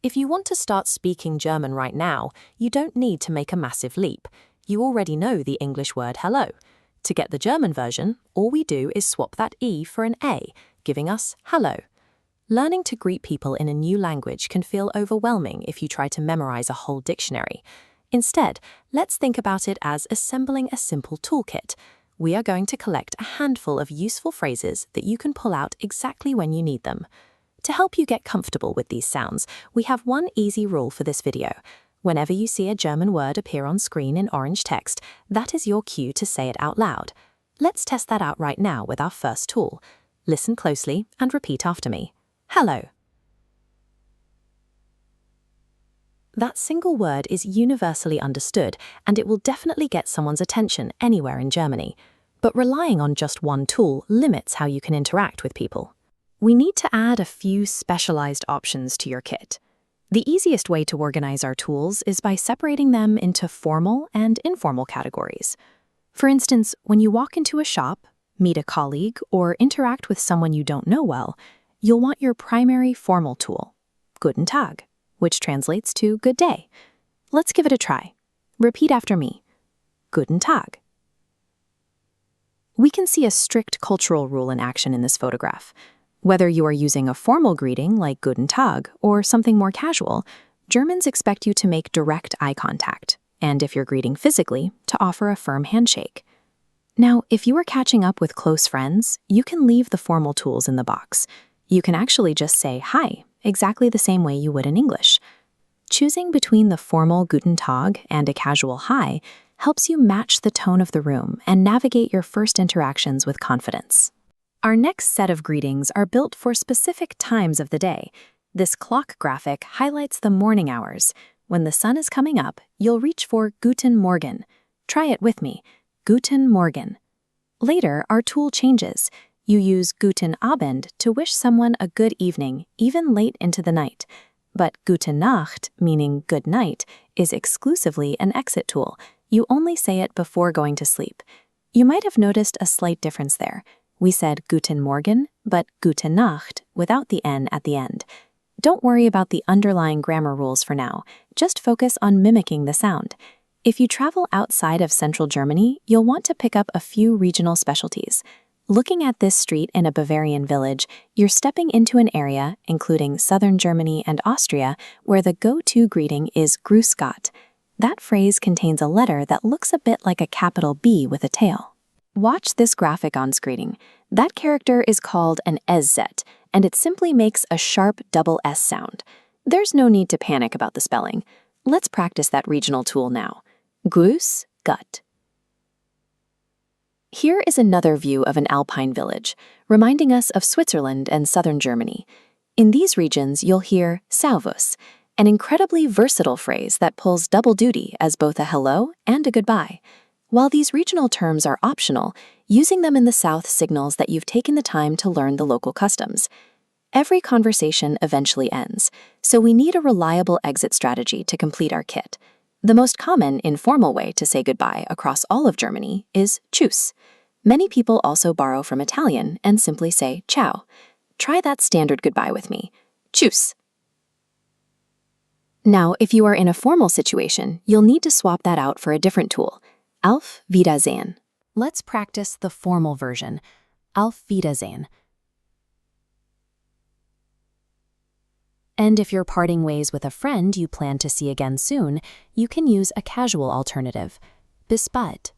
If you want to start speaking German right now, you don't need to make a massive leap. You already know the English word hello. To get the German version, all we do is swap that E for an A, giving us hallo. Learning to greet people in a new language can feel overwhelming if you try to memorize a whole dictionary. Instead, let's think about it as assembling a simple toolkit. We are going to collect a handful of useful phrases that you can pull out exactly when you need them. To help you get comfortable with these sounds, we have one easy rule for this video. Whenever you see a German word appear on screen in orange text, that is your cue to say it out loud. Let's test that out right now with our first tool. Listen closely and repeat after me. Hello. That single word is universally understood, and it will definitely get someone's attention anywhere in Germany. But relying on just one tool limits how you can interact with people. We need to add a few specialized options to your kit. The easiest way to organize our tools is by separating them into formal and informal categories. For instance, when you walk into a shop, meet a colleague, or interact with someone you don't know well, you'll want your primary formal tool, Guten Tag, which translates to good day. Let's give it a try. Repeat after me. Guten Tag. We can see a strict cultural rule in action in this photograph. Whether you are using a formal greeting like Guten Tag or something more casual, Germans expect you to make direct eye contact, and if you're greeting physically, to offer a firm handshake. Now, if you are catching up with close friends, you can leave the formal tools in the box. You can actually just say hi, exactly the same way you would in English. Choosing between the formal Guten Tag and a casual hi helps you match the tone of the room and navigate your first interactions with confidence. Our next set of greetings are built for specific times of the day. This clock graphic highlights the morning hours. When the sun is coming up, you'll reach for Guten Morgen. Try it with me. Guten Morgen. Later, our tool changes. You use Guten Abend to wish someone a good evening, even late into the night. But Gute Nacht, meaning good night, is exclusively an exit tool. You only say it before going to sleep. You might have noticed a slight difference there. We said Guten Morgen, but Gute Nacht without the N at the end. Don't worry about the underlying grammar rules for now. Just focus on mimicking the sound. If you travel outside of central Germany, you'll want to pick up a few regional specialties. Looking at this street in a Bavarian village, you're stepping into an area, including southern Germany and Austria, where the go-to greeting is Grüß Gott. That phrase contains a letter that looks a bit like a capital B with a tail. Watch this graphic on screen. That character is called an SZ, and it simply makes a sharp double S sound. There's no need to panic about the spelling. Let's practice that regional tool now. Grüß Gott. Here is another view of an alpine village, reminding us of Switzerland and southern Germany. In these regions, you'll hear Servus, an incredibly versatile phrase that pulls double duty as both a hello and a goodbye. While these regional terms are optional, using them in the South signals that you've taken the time to learn the local customs. Every conversation eventually ends, so we need a reliable exit strategy to complete our kit. The most common informal way to say goodbye across all of Germany is tschüss. Many people also borrow from Italian and simply say ciao. Try that standard goodbye with me. Tschüss. Now, if you are in a formal situation, you'll need to swap that out for a different tool. Auf Wiedersehen. Let's practice the formal version. Auf Wiedersehen. And if you're parting ways with a friend you plan to see again soon, you can use a casual alternative. Bis bald.